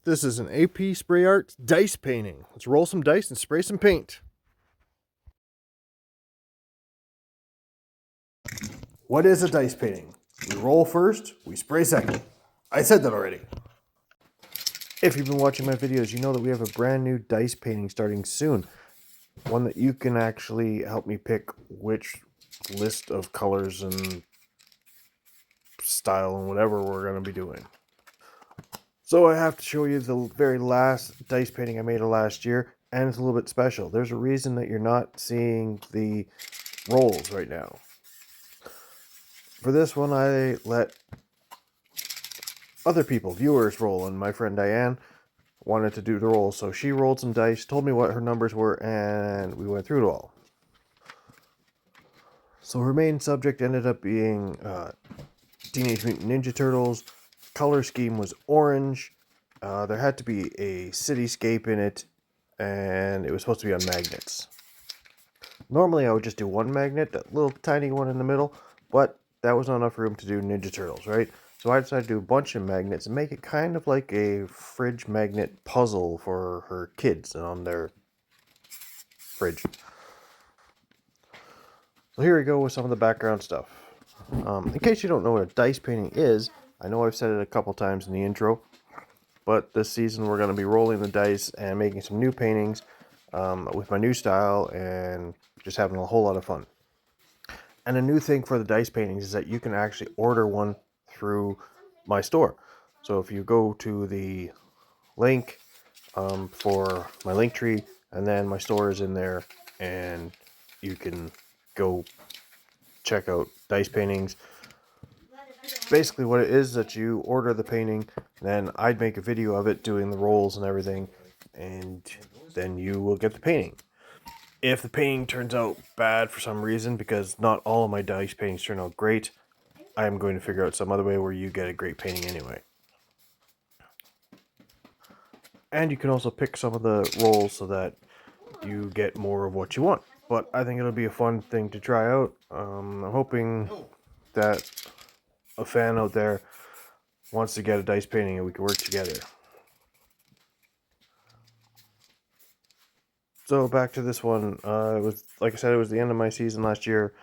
This is an APsprayarts dice painting. Let's roll some dice and spray some paint. What is a dice painting? We roll first, we spray second. I said that already. If you've been watching my videos, you know that we have a brand new dice painting starting soon. One that you can actually help me pick which list of colors and style and whatever we're going to be doing. So I have to show you the very last dice painting I made of last year, and it's a little bit special. There's a reason that you're not seeing the rolls right now. For this one, I let other people, viewers, roll, and my friend Diane wanted to do the rolls, so she rolled some dice, told me what her numbers were, and we went through it all. So her main subject ended up being Teenage Mutant Ninja Turtles. Color scheme was orange. There had to be a cityscape in it, and it was supposed to be on magnets. Normally I would just do one magnet, that little tiny one in the middle, but that was not enough room to do Ninja Turtles, right? So I decided to do a bunch of magnets and make it kind of like a fridge magnet puzzle for her kids and on their fridge. So here we go with some of the background stuff. In case you don't know what a dice painting is, I know I've said it a couple times in the intro, but this season we're going to be rolling the dice and making some new paintings with my new style and just having a whole lot of fun. And a new thing for the dice paintings is that you can actually order one through my store. So if you go to the link for my link tree, and then my store is in there, and you can go check out dice paintings. Basically what it is that you order the painting, then I'd make a video of it doing the rolls and everything, and then you will get the painting. If the painting turns out bad for some reason, because not all of my dice paintings turn out great, I am going to figure out some other way where you get a great painting anyway. And you can also pick some of the rolls so that you get more of what you want. But I think it'll be a fun thing to try out. I'm hoping that a fan out there wants to get a dice painting and we can work together. So back to this one. It was, like I said, it was the end of my season last year,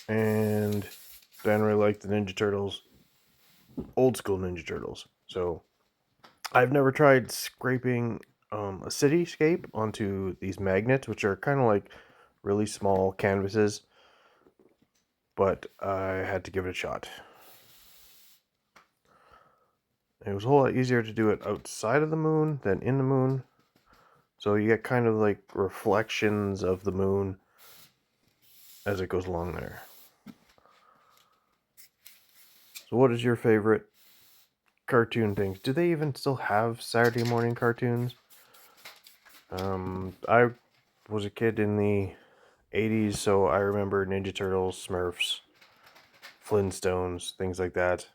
and Dan really liked the Ninja Turtles, old school Ninja Turtles. So I've never tried scraping a cityscape onto these magnets, which are kind of like really small canvases, but I had to give it a shot. It was a whole lot easier to do it outside of the moon than in the moon. So you get kind of like reflections of the moon as it goes along there. So what is your favorite cartoon things? Do they even still have Saturday morning cartoons? I was a kid in the 80s, so I remember Ninja Turtles, Smurfs, Flintstones, things like that.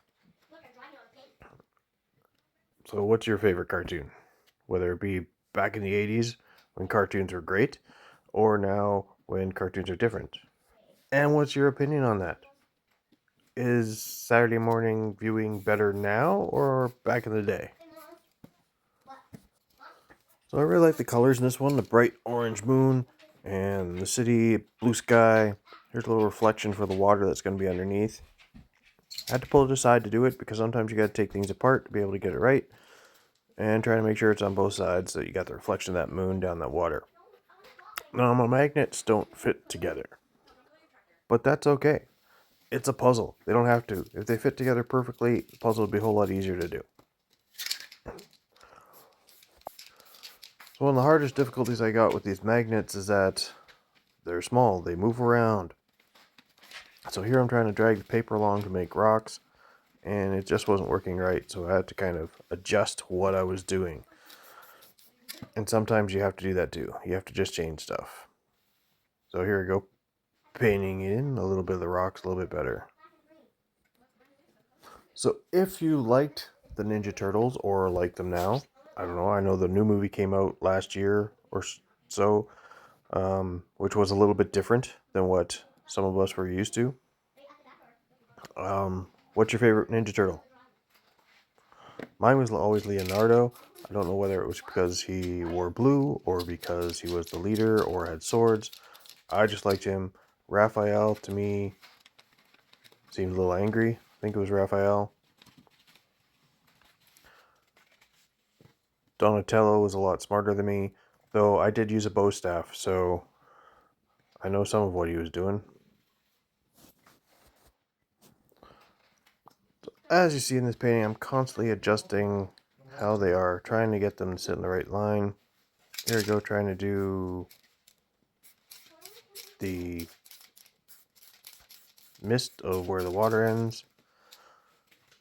So what's your favorite cartoon? Whether it be back in the 80s when cartoons were great, or now when cartoons are different. And what's your opinion on that? Is Saturday morning viewing better now or back in the day? So I really like the colors in this one, the bright orange moon and the city, blue sky. Here's a little reflection for the water that's going to be underneath. I had to pull it aside to do it because sometimes you got to take things apart to be able to get it right. And try to make sure it's on both sides so you got the reflection of that moon down that water. Now my magnets don't fit together, but that's okay. It's a puzzle. They don't have to. If they fit together perfectly, the puzzle would be a whole lot easier to do. So one of the hardest difficulties I got with these magnets is that they're small. They move around. So here I'm trying to drag the paper along to make rocks, and it just wasn't working right. So I had to kind of adjust what I was doing. And sometimes you have to do that too. You have to just change stuff. So here we go, painting in a little bit of the rocks a little bit better. So if you liked the Ninja Turtles or like them now, I don't know. I know the new movie came out last year or so, which was a little bit different than what some of us were used to. What's your favorite Ninja Turtle? Mine was always Leonardo. I don't know whether it was because he wore blue or because he was the leader or had swords. I just liked him. Raphael, to me, seemed a little angry. I think it was Raphael. Donatello was a lot smarter than me, though I did use a bow staff, so I know some of what he was doing. As you see in this painting, I'm constantly adjusting how they are, trying to get them to sit in the right line. Here we go, trying to do the mist of where the water ends.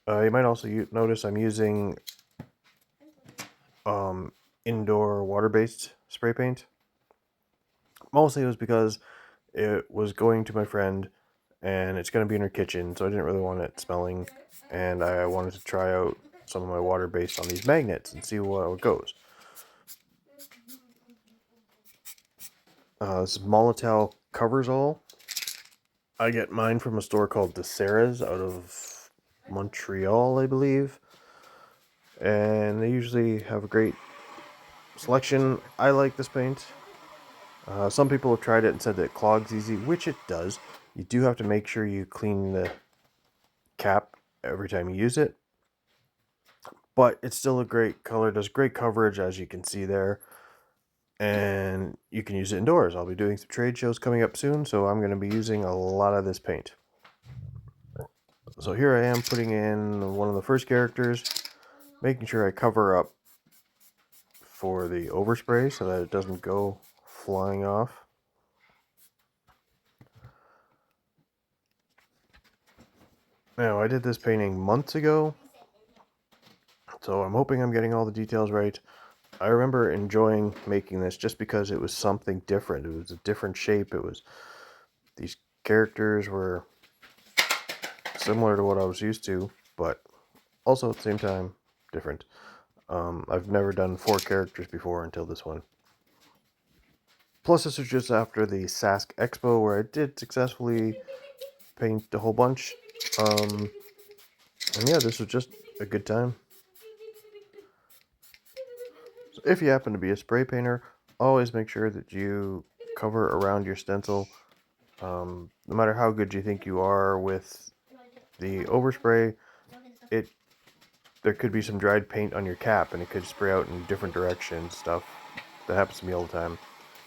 You might also notice I'm using indoor water-based spray paint. Mostly it was because it was going to my friend and it's going to be in her kitchen, so I didn't really want it smelling, and I wanted to try out some of my water based on these magnets and see how it goes. This is Molotow Covers All. I get mine from a store called DeSera's out of Montreal, I believe, and they usually have a great selection. I like this paint. Some people have tried it and said that it clogs easy, which it does. You do have to make sure you clean the cap every time you use it, but it's still a great color, does great coverage, as you can see there, and you can use it indoors. I'll be doing some trade shows coming up soon, so I'm going to be using a lot of this paint. So here I am putting in one of the first characters, making sure I cover up for the overspray so that it doesn't go flying off. Now, I did this painting months ago, so I'm hoping I'm getting all the details right. I remember enjoying making this just because it was something different. It was a different shape. These characters were similar to what I was used to, but also at the same time different. I've never done 4 characters before until this one. Plus, this was just after the Sask Expo where I did successfully paint a whole bunch. And yeah, this was just a good time. So if you happen to be a spray painter, always make sure that you cover around your stencil. No matter how good you think you are with the overspray, there could be some dried paint on your cap and it could spray out in different directions. Stuff that happens to me all the time.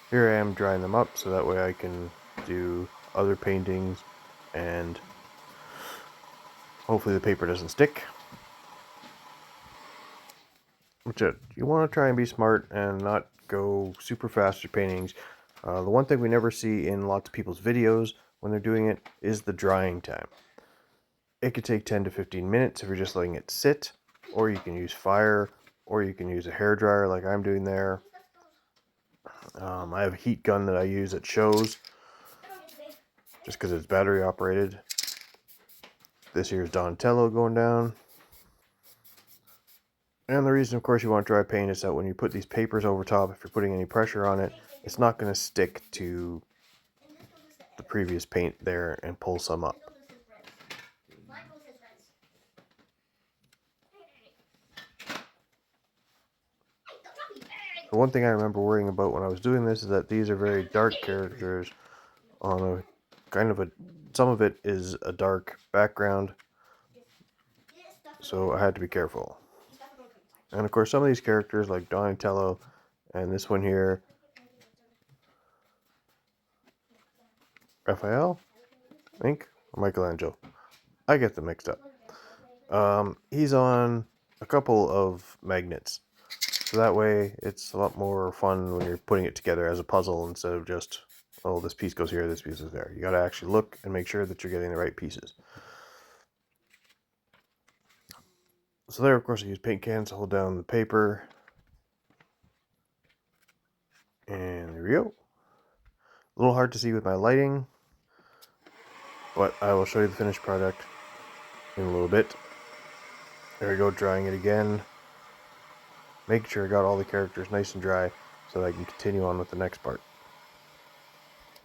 Here I am drying them up so that way I can do other paintings and hopefully the paper doesn't stick. Which you want to try and be smart and not go super fast with paintings. The one thing we never see in lots of people's videos when they're doing it is the drying time. It could take 10 to 15 minutes if you're just letting it sit, or you can use fire, or you can use a hair dryer like I'm doing there. I have a heat gun that I use at shows just because it's battery operated. This here's Donatello going down. And the reason, of course, you want dry paint is that when you put these papers over top, if you're putting any pressure on it, it's not going to stick to the previous paint there and pull some up. The one thing I remember worrying about when I was doing this is that these are very dark characters on a kind of some of it is a dark background, so I had to be careful. And of course, some of these characters like Donatello and this one here, Raphael, I think, or Michelangelo. I get them mixed up. He's on a couple of magnets, so that way it's a lot more fun when you're putting it together as a puzzle instead of just, oh, this piece goes here, this piece is there. You got to actually look and make sure that you're getting the right pieces. So there, of course, I use paint cans to hold down the paper. And there we go. A little hard to see with my lighting, but I will show you the finished product in a little bit. There we go, drying it again. Making sure I got all the characters nice and dry so that I can continue on with the next part.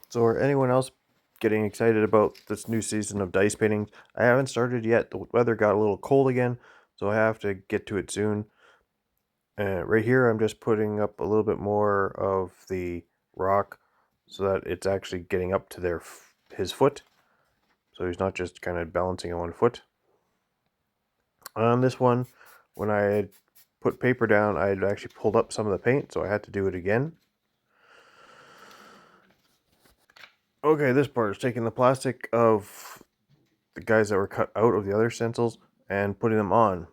So are anyone else getting excited about this new season of dice paintings? I haven't started yet. The weather got a little cold again, so I have to get to it soon. Right here, I'm just putting up a little bit more of the rock so that it's actually getting up to his foot, so he's not just kind of balancing on one foot. On this one, when I had put paper down, I had actually pulled up some of the paint, so I had to do it again. Okay, this part is taking the plastic of the guys that were cut out of the other stencils and putting them on.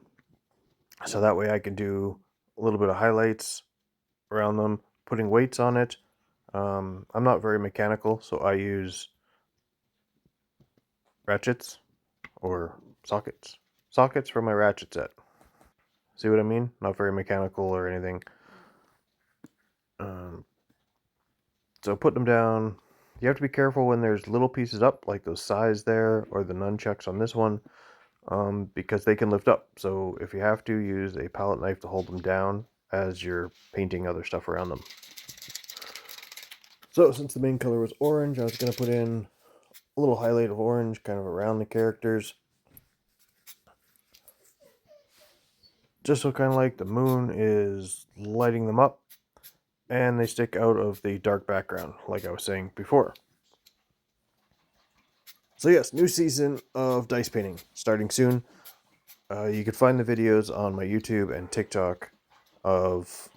So that way I can do a little bit of highlights around them, putting weights on it. I'm not very mechanical, so I use ratchets or sockets. Sockets for my ratchet set. See what I mean? Not very mechanical or anything. So put them down. You have to be careful when there's little pieces up, like those size there, or the nunchucks on this one, because they can lift up. So if you have to, use a palette knife to hold them down as you're painting other stuff around them. So since the main color was orange, I was going to put in a little highlight of orange kind of around the characters. Just so kind of like the moon is lighting them up and they stick out of the dark background, like I was saying before. So yes, new season of dice painting starting soon. You can find the videos on my YouTube and TikTok of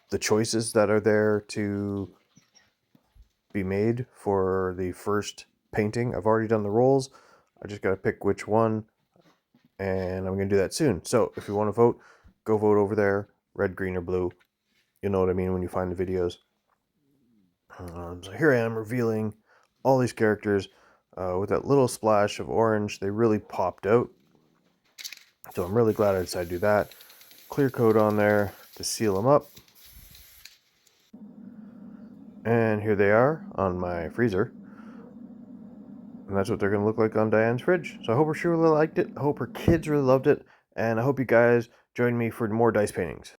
the choices that are there to be made for the first painting. I've already done the rolls. I just got to pick which one, and I'm going to do that soon. So if you want to vote, go vote over there, red, green, or blue. You'll know what I mean when you find the videos. So here I am revealing all these characters with that little splash of orange. They really popped out. So I'm really glad I decided to do that. Clear coat on there to seal them up. And here they are on my freezer. And that's what they're going to look like on Diane's fridge. So I hope she really liked it. I hope her kids really loved it. And I hope you guys join me for more dice paintings.